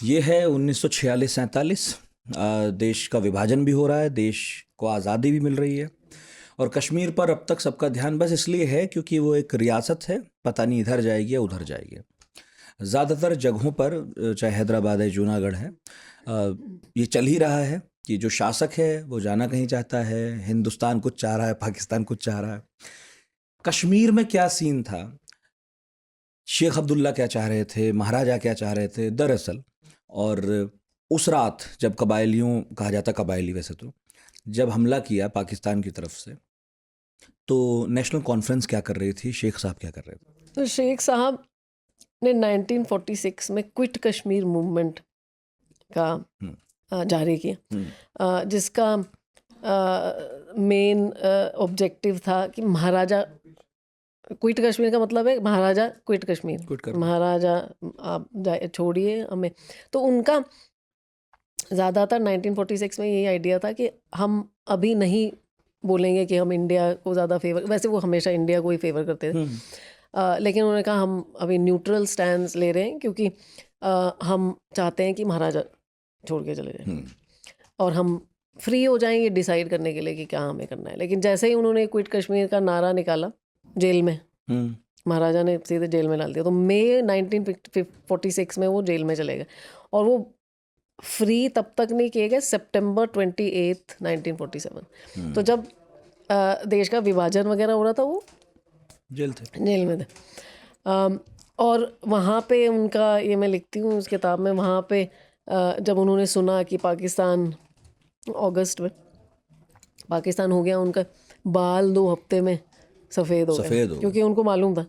ये है 1946-47। देश का विभाजन भी हो रहा है, देश को आज़ादी भी मिल रही है। और कश्मीर पर अब तक सबका ध्यान बस इसलिए है क्योंकि वो एक रियासत है, पता नहीं इधर जाएगी या उधर जाएगी। ज़्यादातर जगहों पर चाहे हैदराबाद है, जूनागढ़ है, ये चल ही रहा है कि जो शासक है वो जाना कहीं चाहता है, हिंदुस्तान कुछ चाह रहा है, पाकिस्तान कुछ चाह रहा है। कश्मीर में क्या सीन था, शेख अब्दुल्ला क्या चाह रहे थे, महाराजा क्या चाह रहे थे दरअसल। और उस रात जब कबायलियों, कहा जाता कबायली वैसे तो, जब हमला किया पाकिस्तान की तरफ से, तो नेशनल कॉन्फ्रेंस क्या कर रही थी, शेख साहब क्या कर रहे थे? तो शेख साहब ने 1946 में क्विट कश्मीर मूवमेंट का जारी किया, जिसका मेन ऑब्जेक्टिव था कि महाराजा क्विट कश्मीर का मतलब है महाराजा क्विट कश्मीर, महाराजा आप छोड़िए हमें। तो उनका ज़्यादातर 1946 में यही आइडिया था कि हम अभी नहीं बोलेंगे कि हम इंडिया को ज़्यादा फेवर, वैसे वो हमेशा इंडिया को ही फेवर करते थे, लेकिन उन्होंने कहा हम अभी न्यूट्रल स्टैंड ले रहे हैं क्योंकि हम चाहते हैं कि महाराजा छोड़ के चले जाएं और हम फ्री हो जाएं ये डिसाइड करने के लिए कि क्या हमें करना है। लेकिन जैसे ही उन्होंने क्विट कश्मीर का नारा निकाला, जेल में महाराजा ने सीधे जेल में डाल दिया। तो मई 1946 में वो जेल में चले गए और वो फ्री तब तक नहीं किए गए, सितंबर 28, 1947। तो जब देश का विभाजन वगैरह हो रहा था वो जेल में थे। और वहाँ पे उनका, ये मैं लिखती हूँ उस किताब में, वहाँ पे जब उन्होंने सुना कि पाकिस्तान अगस्त में पाकिस्तान हो गया, उनका बाल 2 हफ्ते में सफ़ेद हो गए, क्योंकि उनको मालूम था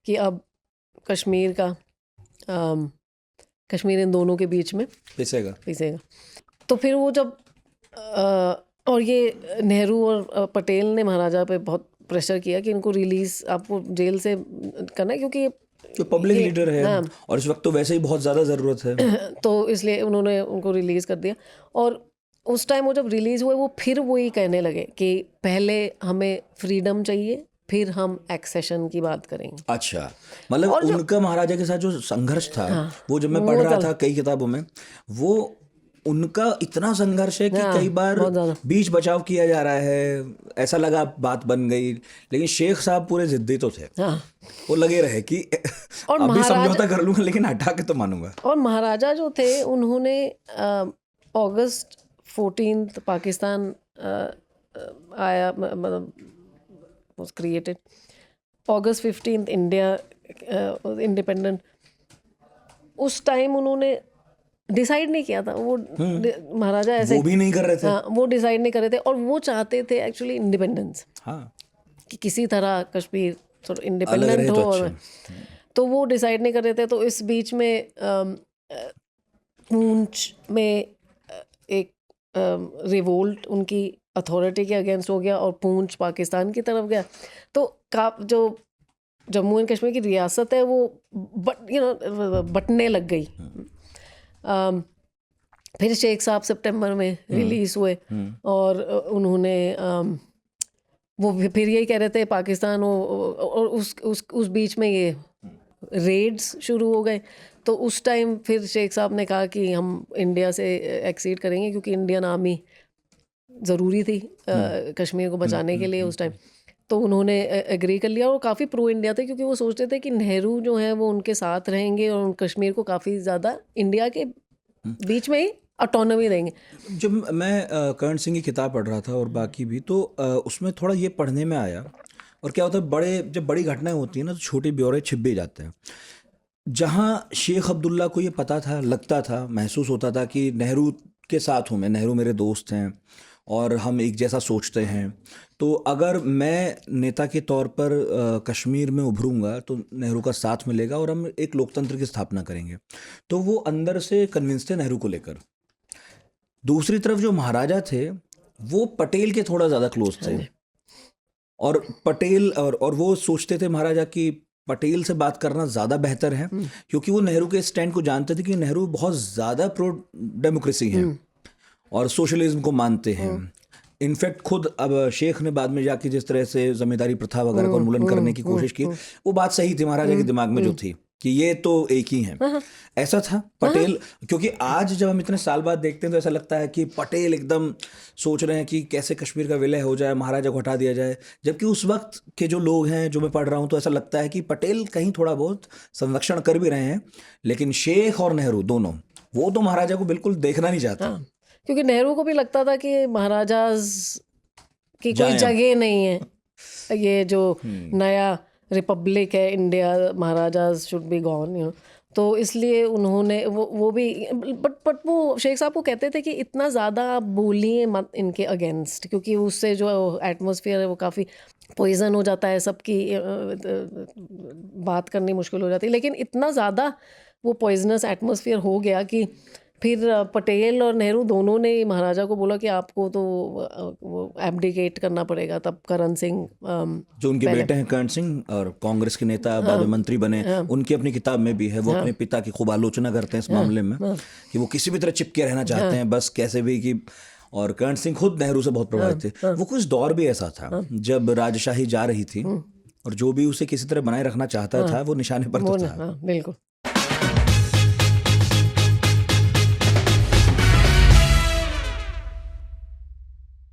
कि अब कश्मीर इन दोनों के बीच में पिसेगा। तो फिर वो जब और ये नेहरू और पटेल ने महाराजा पे बहुत प्रेशर किया कि इनको रिलीज, आपको जेल से करना है क्योंकि जो पब्लिक लीडर है, हाँ, और इस वक्त तो वैसे ही बहुत ज़्यादा ज़रूरत है। तो इसलिए उन्होंने उनको रिलीज़ कर दिया। और उस टाइम वो जब रिलीज़ हुए, वो फिर वही कहने लगे कि पहले हमें फ्रीडम चाहिए, फिर हम एक्सेशन की बात करेंगे। अच्छा, मतलब उनका महाराजा के साथ जो संघर्ष था, हाँ, वो जब मैं पढ़ रहा था कई किताबों में, वो उनका इतना संघर्ष है कि कई बार बीच बचाव किया जा रहा है, ऐसा लगा बात बन गई, लेकिन शेख साहब पूरे जिद्दी तो थे। हाँ। वो लगे रहे कि और अभी समझौता कर लूंगा लेकिन हटा के तो मानूंगा। और महाराजा जो थे उन्होंने अगस्त 14 पाकिस्तान आया, मतलब was created, August 15 India independent. उस टाइम उन्होंने डिसाइड नहीं किया था, वो महाराजा ऐसे वो भी नहीं कर रहे थे। हाँ, वो डिसाइड नहीं कर रहे थे और वो चाहते थे एक्चुअली इंडिपेंडेंस, हाँ, कि किसी तरह कश्मीर थोड़ा इंडिपेंडेंट हो। और तो वो डिसाइड नहीं कर रहे थे। तो इस बीच में पूंछ में एक रिवोल्ट उनकी अथॉरिटी के अगेंस्ट हो गया और पूंछ पाकिस्तान की तरफ गया। तो जो जम्मू एंड कश्मीर की रियासत है वो बटने लग गई। फिर शेख साहब सितंबर में रिलीज़ हुए और उन्होंने वो फिर यही कह रहे थे पाकिस्तान हो, और उस बीच में ये रेड्स शुरू हो गए। तो उस टाइम फिर शेख साहब ने कहा कि हम इंडिया से एक्सीड करेंगे क्योंकि इंडियन आर्मी ज़रूरी थी कश्मीर को बचाने के लिए उस टाइम। तो उन्होंने एग्री कर लिया और काफ़ी प्रो इंडिया थे क्योंकि वो सोचते थे कि नेहरू जो है वो उनके साथ रहेंगे और कश्मीर को काफ़ी ज़्यादा इंडिया के बीच में ही ऑटोनॉमी देंगे। जब मैं कर्ण सिंह की किताब पढ़ रहा था और बाकी भी, तो उसमें थोड़ा ये पढ़ने में आया। और क्या होता है, जब बड़ी घटनाएं होती हैं ना तो छोटे ब्यौरे छिप भी जाते हैं। जहाँ शेख अब्दुल्ला को ये पता था, लगता था, महसूस होता था कि नेहरू के साथ हूँ मैं, नेहरू मेरे दोस्त हैं और हम एक जैसा सोचते हैं, तो अगर मैं नेता के तौर पर कश्मीर में उभरूंगा तो नेहरू का साथ मिलेगा और हम एक लोकतंत्र की स्थापना करेंगे। तो वो अंदर से कन्विंस थे नेहरू को लेकर। दूसरी तरफ जो महाराजा थे वो पटेल के थोड़ा ज़्यादा क्लोज थे और पटेल और वो सोचते थे महाराजा कि पटेल से बात करना ज़्यादा बेहतर है, क्योंकि वो नेहरू के स्टैंड को जानते थे कि नेहरू बहुत ज़्यादा प्रो डेमोक्रेसी हैं और सोशलिज्म को मानते हैं। इनफैक्ट खुद अब शेख ने बाद में जाके जिस तरह से जमींदारी प्रथा वगैरह का उन्मूलन करने की कोशिश की, वो बात सही थी महाराजा के दिमाग में जो थी कि ये तो एक ही हैं। ऐसा था पटेल, क्योंकि आज जब हम इतने साल बाद देखते हैं तो ऐसा लगता है कि पटेल एकदम सोच रहे हैं कि कैसे कश्मीर का विलय हो जाए, महाराजा को हटा दिया जाए, जबकि उस वक्त के जो लोग हैं, जो मैं पढ़ रहा हूँ, तो ऐसा लगता है कि पटेल कहीं थोड़ा बहुत संरक्षण कर भी रहे हैं, लेकिन शेख और नेहरू दोनों, वो तो महाराजा को बिल्कुल देखना नहीं चाहते। हाँ, क्योंकि नेहरू को भी लगता था कि महाराजा की कोई जगह नहीं है, ये जो नया रिपब्लिक है India, maharajas should be gone, you know. तो इसलिए उन्होंने वो भी, बट वो शेख साहब को कहते थे कि इतना ज़्यादा आप बोलिए मत इनके अगेंस्ट, क्योंकि उससे जो एटमॉस्फेयर है वो काफ़ी पॉइजन हो जाता है, सबकी बात करनी मुश्किल हो जाती है। लेकिन इतना ज़्यादा वो पॉइजनस एटमॉस्फेयर हो गया कि फिर पटेल और नेहरू दोनों ने महाराजा को बोला कि आपको तो वो एब्डिकेट करना पड़ेगा। तब करण सिंह, जो उनके बेटे हैं करण सिंह और कांग्रेस के नेता, बाद में मंत्री बने, उनकी अपनी किताब में भी है, वो अपने पिता की खूब आलोचना करते हैं इस मामले में कि वो किसी भी तरह चिपके रहना चाहते हैं, बस कैसे भी कि। और करण सिंह खुद नेहरू से बहुत प्रभावित थे। वो कुछ दौर भी ऐसा था जब राजशाही जा रही थी और जो भी उसे किसी तरह बनाए रखना चाहता था वो निशाने पर तो था। बिल्कुल।